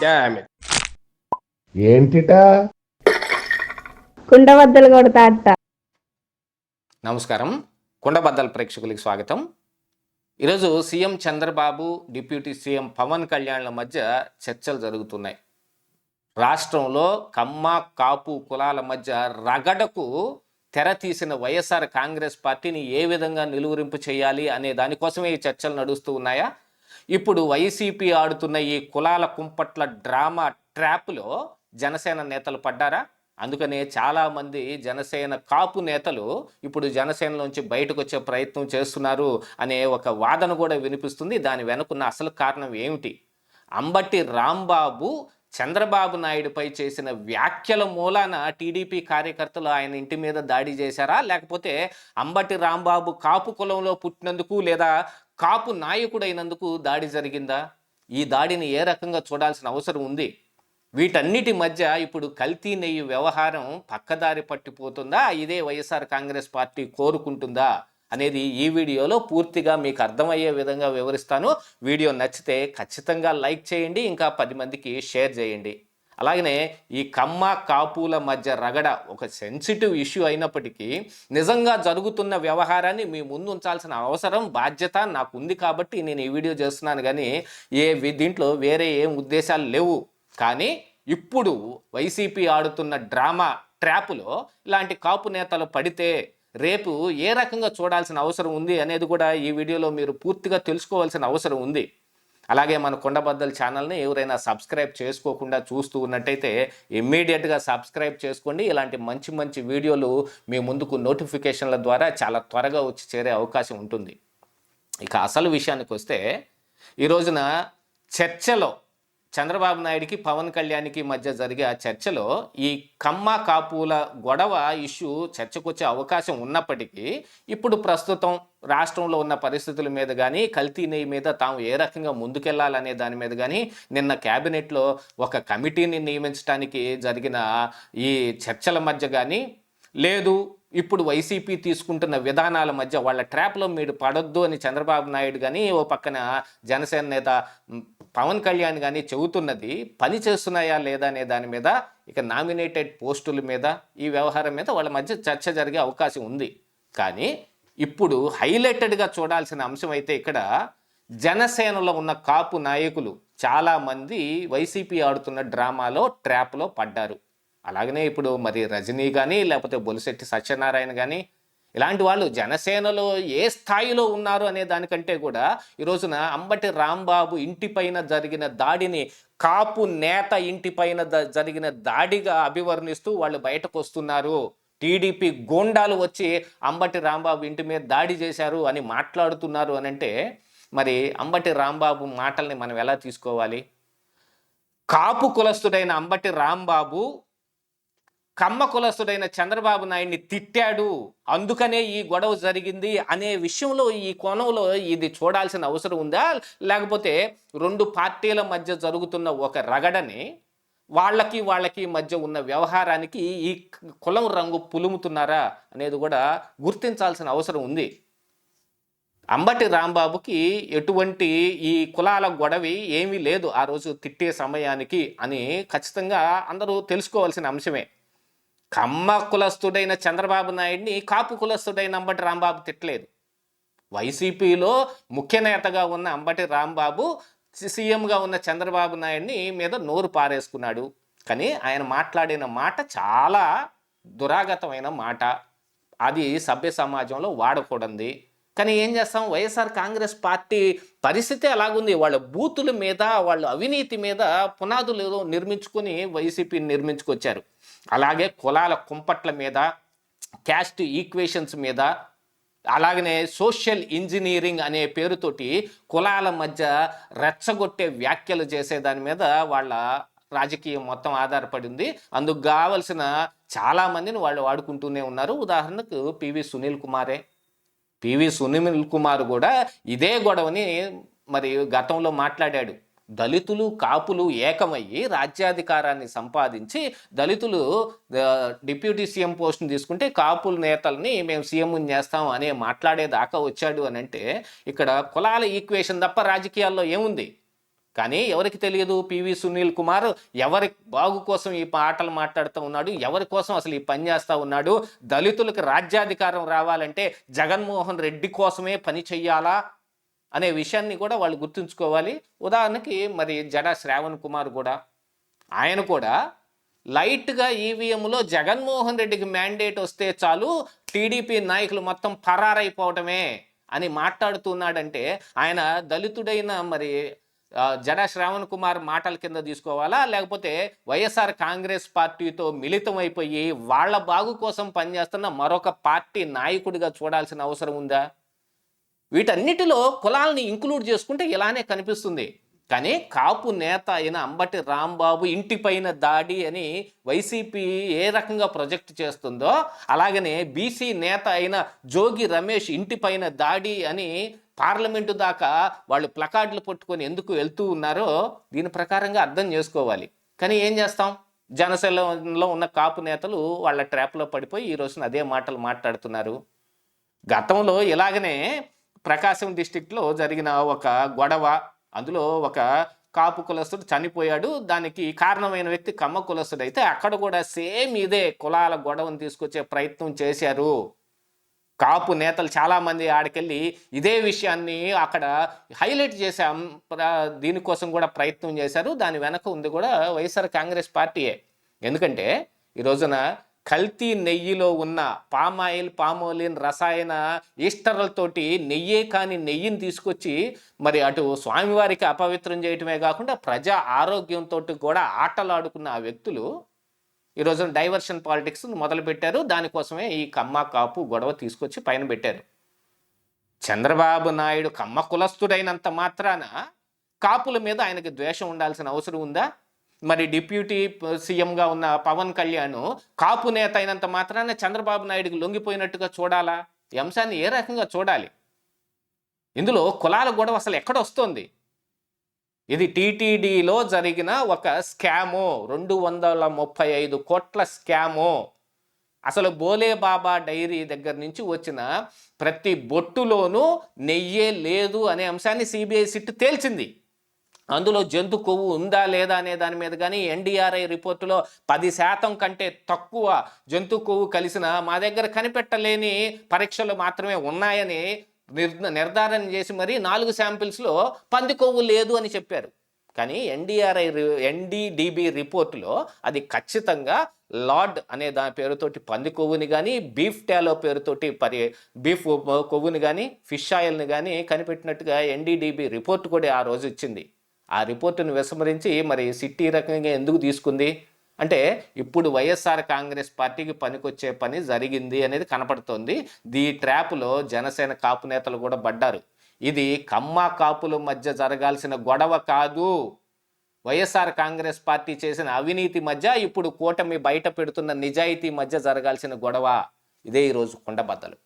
Damn it. ఏంటిటా కుండబద్దలు కొడతా అత్త. నమస్కారం, కుండబద్దల ప్రేక్షకులకి స్వాగతం. ఈరోజు CM Chandrababu, deputy CM Pawan కళ్యాణ్ల మధ్య చర్చలు జరుగుతున్నాయి. రాష్ట్రంలో కమ్మ కాపు కులాల మధ్య రగడకు తెర తీసిన వైఎస్ఆర్ కాంగ్రెస్ పార్టీని ఏ విధంగా నిలువరింపు చేయాలి అనే దానికోసమే ఈ చర్చలు నడుస్తూ ఉన్నాయా? ఇప్పుడు వైసీపీ ఆడుతున్న ఈ కులాల కుంపట్ల డ్రామా ట్రాప్లో జనసేన నేతలు పడ్డారా? అందుకనే చాలామంది జనసేన కాపు నేతలు ఇప్పుడు జనసేనలోంచి బయటకు వచ్చే ప్రయత్నం చేస్తున్నారు అనే ఒక వాదన కూడా వినిపిస్తుంది. దాని వెనుకున్న అసలు కారణం ఏమిటి? అంబటి రాంబాబు చంద్రబాబు నాయుడుపై చేసిన వ్యాఖ్యల మూలాన టీడీపీ కార్యకర్తలు ఆయన ఇంటి మీద దాడి చేశారా, లేకపోతే అంబటి రాంబాబు కాపు కులంలో పుట్టినందుకు లేదా కాపు నాయకుడైనందుకు దాడి జరిగిందా? ఈ దాడిని ఏ రకంగా చూడాల్సిన అవసరం ఉంది? వీటన్నిటి మధ్య ఇప్పుడు కల్తీ నెయ్యి వ్యవహారం పక్కదారి పట్టిపోతుందా, ఇదే వైఎస్ఆర్ కాంగ్రెస్ పార్టీ కోరుకుంటుందా అనేది ఈ వీడియోలో పూర్తిగా మీకు అర్థమయ్యే విధంగా వివరిస్తాను. వీడియో నచ్చితే ఖచ్చితంగా లైక్ చేయండి, ఇంకా 10 మందికి షేర్ చేయండి. అలాగనే ఈ కమ్మ కాపుల మధ్య రగడ ఒక సెన్సిటివ్ ఇష్యూ అయినప్పటికీ నిజంగా జరుగుతున్న వ్యవహారాన్ని మీ ముందు ఉంచాల్సిన అవసరం, బాధ్యత నాకు ఉంది కాబట్టి నేను ఈ వీడియో చేస్తున్నాను. కానీ దీంట్లో వేరే ఏం ఉద్దేశాలు లేవు. కానీ ఇప్పుడు వైసీపీ ఆడుతున్న డ్రామా ట్రాప్లో ఇలాంటి కాపు నేతలు పడితే రేపు ఏ రకంగా చూడాల్సిన అవసరం ఉంది అనేది కూడా ఈ వీడియోలో మీరు పూర్తిగా తెలుసుకోవాల్సిన అవసరం ఉంది. అలాగే మన కుండబద్దల ఛానల్ని ఎవరైనా సబ్స్క్రైబ్ చేసుకోకుండా చూస్తూ ఉన్నట్టయితే ఇమ్మీడియట్గా సబ్స్క్రైబ్ చేసుకోండి. ఇలాంటి మంచి మంచి వీడియోలు మీ ముందుకు నోటిఫికేషన్ల ద్వారా చాలా త్వరగా వచ్చి చేరే అవకాశం ఉంటుంది. ఇక అసలు విషయానికి వస్తే, ఈ రోజున చర్చలో చంద్రబాబు నాయుడికి పవన్ కళ్యాణ్కి మధ్య జరిగే ఆ చర్చలో ఈ కమ్మ కాపుల గొడవ ఇష్యూ చర్చకొచ్చే అవకాశం ఉన్నప్పటికీ ఇప్పుడు ప్రస్తుతం రాష్ట్రంలో ఉన్న పరిస్థితుల మీద కానీ, కల్తీ నెయ్యి మీద తాము ఏ రకంగా ముందుకెళ్లాలనే దాని మీద కానీ నిన్న క్యాబినెట్లో ఒక కమిటీని నియమించడానికి జరిగిన ఈ చర్చల మధ్య కానీ, లేదు ఇప్పుడు వైసీపీ తీసుకుంటున్న విధానాల మధ్య వాళ్ళ ట్రాప్లో మీరు పడొద్దు అని చంద్రబాబు నాయుడు కానీ, ఓ పక్కన జనసేన నేత పవన్ కళ్యాణ్ కానీ చెబుతున్నది పని చేస్తున్నాయా లేదా అనే దాని మీద, ఇక నామినేటెడ్ పోస్టుల మీద, ఈ వ్యవహారం మీద వాళ్ళ మధ్య చర్చ జరిగే అవకాశం ఉంది. కానీ ఇప్పుడు హైలైటెడ్గా చూడాల్సిన అంశం అయితే ఇక్కడ జనసేనలో ఉన్న కాపు నాయకులు చాలామంది వైసీపీ ఆడుతున్న డ్రామాలో ట్రాప్లో పడ్డారు. అలాగనే ఇప్పుడు మరి రజనీ కానీ, లేకపోతే బొలిశెట్టి సత్యనారాయణ కానీ, ఇలాంటి వాళ్ళు జనసేనలో ఏ స్థాయిలో ఉన్నారు అనే దానికంటే కూడా ఈ రోజున అంబటి రాంబాబు ఇంటిపైన జరిగిన దాడిని కాపు నేత ఇంటిపైన జరిగిన దాడిగా అభివర్ణిస్తూ వాళ్ళు బయటకు వస్తున్నారు. టీడీపీ గోండాలు వచ్చి అంబటి రాంబాబు ఇంటి మీద దాడి చేశారు అని మాట్లాడుతున్నారు అని అంటే, మరి అంబటి రాంబాబు మాటల్ని మనం ఎలా తీసుకోవాలి? కాపు కులస్తుడైన అంబటి రాంబాబు కమ్మ కులస్తుడైన చంద్రబాబు నాయుడిని తిట్టాడు, అందుకనే ఈ గొడవ జరిగింది అనే విషయంలో, ఈ కోణంలో ఇది చూడాల్సిన అవసరం ఉందా? లేకపోతే రెండు పార్టీల మధ్య జరుగుతున్న ఒక రగడని వాళ్ళకి మధ్య ఉన్న వ్యవహారానికి ఈ కులం రంగు పులుముతున్నారా అనేది కూడా గుర్తించాల్సిన అవసరం ఉంది. అంబటి రాంబాబుకి ఎటువంటి ఈ కులాల గొడవి ఏమీ లేదు ఆ రోజు తిట్టే సమయానికి అని ఖచ్చితంగా అందరూ తెలుసుకోవాల్సిన అంశమే. కమ్మ కులస్తుడైన చంద్రబాబు నాయుడిని కాపు కులస్తుడైన అంబటి రాంబాబు తిట్టలేదు. వైసీపీలో ముఖ్య నేతగా ఉన్న అంబటి రాంబాబు సీఎంగా ఉన్న చంద్రబాబు నాయుడిని మీద నోరు పారేసుకున్నాడు. కానీ ఆయన మాట్లాడిన మాట చాలా దురాగతమైన మాట, అది సభ్య సమాజంలో వాడకూడదు. కానీ ఏం చేస్తాం, వైఎస్ఆర్ కాంగ్రెస్ పార్టీ పరిస్థితి అలాగుంది. వాళ్ళ బూతుల మీద, వాళ్ళ అవినీతి మీద పునాదులు నిర్మించుకొని వైసీపీని నిర్మించుకొచ్చారు. అలాగే కులాల కుంపట్ల మీద, క్యాస్ట్ ఈక్వేషన్స్ మీద, అలాగనే సోషల్ ఇంజనీరింగ్ అనే పేరుతోటి కులాల మధ్య రెచ్చగొట్టే వ్యాఖ్యలు చేసే దాని మీద వాళ్ళ రాజకీయం మొత్తం ఆధారపడింది. అందుకు కావలసిన చాలామందిని వాళ్ళు వాడుకుంటూనే ఉన్నారు. ఉదాహరణకు పివి సునీల్ కుమార్ కూడా ఇదే గొడవని మరి గతంలో మాట్లాడాడు. దళితులు కాపులు ఏకమయ్యి రాజ్యాధికారాన్ని సంపాదించి దళితులు డిప్యూటీ సీఎం పోస్ట్ని తీసుకుంటే కాపుల నేతల్ని మేము సీఎం చేస్తాం అనే మాట్లాడేదాకా వచ్చాడు అని అంటే ఇక్కడ కులాల ఈక్వేషన్ తప్ప రాజకీయాల్లో ఏముంది? కానీ ఎవరికి తెలియదు పివి సునీల్ కుమార్ ఎవరి బాగు కోసం ఈ మాటలు మాట్లాడుతూ ఉన్నాడు, ఎవరి కోసం అసలు ఈ పని చేస్తూ ఉన్నాడు, దళితులకు రాజ్యాధికారం రావాలంటే జగన్మోహన్ రెడ్డి కోసమే పని చెయ్యాలా అనే విషయాన్ని కూడా వాళ్ళు గుర్తుంచుకోవాలి. ఉదాహరణకి మరి జడా శ్రావణ్ కుమార్ కూడా, ఆయన కూడా లైట్గా ఈవీఎంలో జగన్మోహన్ రెడ్డికి మ్యాండేట్ వస్తే చాలు టీడీపీ నాయకులు మొత్తం పరారైపోవటమే అని మాట్లాడుతున్నాడంటే ఆయన దళితుడైన మరి జడా శ్రావణ్ కుమార్ మాటల కింద తీసుకోవాలా, లేకపోతే వైఎస్ఆర్ కాంగ్రెస్ పార్టీతో మిళితమైపోయి వాళ్ళ బాగు కోసం పనిచేస్తున్న మరొక పార్టీ నాయకుడిగా చూడాల్సిన అవసరం ఉందా? వీటన్నిటిలో కులాలని ఇంక్లూడ్ చేసుకుంటే ఇలానే కనిపిస్తుంది. కానీ కాపు నేత అయిన అంబటి రాంబాబు ఇంటిపైన దాడి అని వైసీపీ ఏ రకంగా ప్రొజెక్ట్ చేస్తుందో, అలాగనే బీసీ నేత అయిన జోగి రమేష్ ఇంటిపైన దాడి అని పార్లమెంటు దాకా వాళ్ళు ప్లకార్డులు పట్టుకొని ఎందుకు వెళ్తూ ఉన్నారో దీని ప్రకారంగా అర్థం చేసుకోవాలి. కానీ ఏం చేస్తాం, జనసేనలో ఉన్న కాపు నేతలు వాళ్ళ ట్రాప్లో పడిపోయి ఈ రోజున అదే మాటలు మాట్లాడుతున్నారు. గతంలో ఇలాగనే ప్రకాశం డిస్టిక్లో జరిగిన ఒక గొడవ, అందులో ఒక కాపు కులస్తుడు చనిపోయాడు, దానికి కారణమైన వ్యక్తి కమ్మ కులస్తుడు అయితే అక్కడ కూడా సేమ్ ఇదే కులాల గొడవను తీసుకొచ్చే ప్రయత్నం చేశారు. కాపు నేతలు చాలామంది ఆడికెళ్ళి ఇదే విషయాన్ని అక్కడ హైలైట్ చేశాం, దీనికోసం కూడా ప్రయత్నం చేశారు. దాని వెనక ఉంది కూడా వైఎస్ఆర్ కాంగ్రెస్ పార్టీయే. ఎందుకంటే ఈ రోజున కల్తీ నెయ్యిలో ఉన్న పామాయిల్, పామోలిన్ రసాయన ఈస్టర్లతోటి నెయ్యే కాని నెయ్యిని తీసుకొచ్చి మరి అటు స్వామివారికి అపవిత్రం చేయటమే కాకుండా ప్రజా ఆరోగ్యంతో కూడా ఆటలాడుకున్న ఆ వ్యక్తులు ఈరోజు డైవర్షన్ పాలిటిక్స్ మొదలుపెట్టారు. దానికోసమే ఈ కమ్మ కాపు గొడవ తీసుకొచ్చి పైన పెట్టారు. చంద్రబాబు నాయుడు కమ్మ కులస్తుడైనంత మాత్రాన కాపుల మీద ఆయనకి ద్వేషం ఉండాల్సిన అవసరం ఉందా? మరి డిప్యూటీ సీఎంగా ఉన్న పవన్ కళ్యాణ్ కాపు నేత అయినంత మాత్రాన చంద్రబాబు నాయుడుకి లొంగిపోయినట్టుగా చూడాలా? ఈ అంశాన్ని ఏ రకంగా చూడాలి? ఇందులో కులాల గొడవ అసలు ఎక్కడ వస్తుంది? ఇది టీటీడీలో జరిగిన ఒక స్కాము, 235 కోట్ల స్కాము. అసలు బోలే బాబా డైరీ దగ్గర నుంచి వచ్చిన ప్రతి బొట్టులోనూ నెయ్యే లేదు అనే అంశాన్ని సిబిఐ సిట్ తేల్చింది. అందులో జంతు కొవ్వు ఉందా లేదా అనే దాని మీద కానీ ఎన్డీఆర్ఐ రిపోర్టులో 10% కంటే తక్కువ జంతు కొవ్వు కలిసిన మా దగ్గర కనిపెట్టలేని పరీక్షలు మాత్రమే ఉన్నాయని నిర్ధారణ చేసి మరి 4 శాంపిల్స్లో పంది కొవ్వు లేదు అని చెప్పారు. కానీ ఎన్డీడీబీ రిపోర్టులో అది ఖచ్చితంగా లార్డ్ అనే దాని పేరుతోటి పంది కొవ్వుని కానీ, బీఫ్ టాలో పేరుతోటి బీఫ్ కొవ్వుని కానీ, ఫిష్ ఆయిల్ని కానీ కనిపెట్టినట్టుగా ఎన్డీడీబీ రిపోర్టు కూడా ఆ రోజు ఇచ్చింది. ఆ రిపోర్టును విస్మరించి మరి సిట్టి రకంగా ఎందుకు తీసుకుంది అంటే ఇప్పుడు వైఎస్ఆర్ కాంగ్రెస్ పార్టీకి పనికొచ్చే పని జరిగింది అనేది కనపడుతోంది. ఈ ట్రాప్లో జనసేన కాపు నేతలు కూడా పడ్డారు. ఇది కమ్మ కాపుల మధ్య జరగాల్సిన గొడవ కాదు, వైఎస్ఆర్ కాంగ్రెస్ పార్టీ చేసిన అవినీతి మధ్య, ఇప్పుడు కూటమి బయట పెడుతున్న నిజాయితీ మధ్య జరగాల్సిన గొడవ. ఇదే ఈరోజు కుండబద్దలు.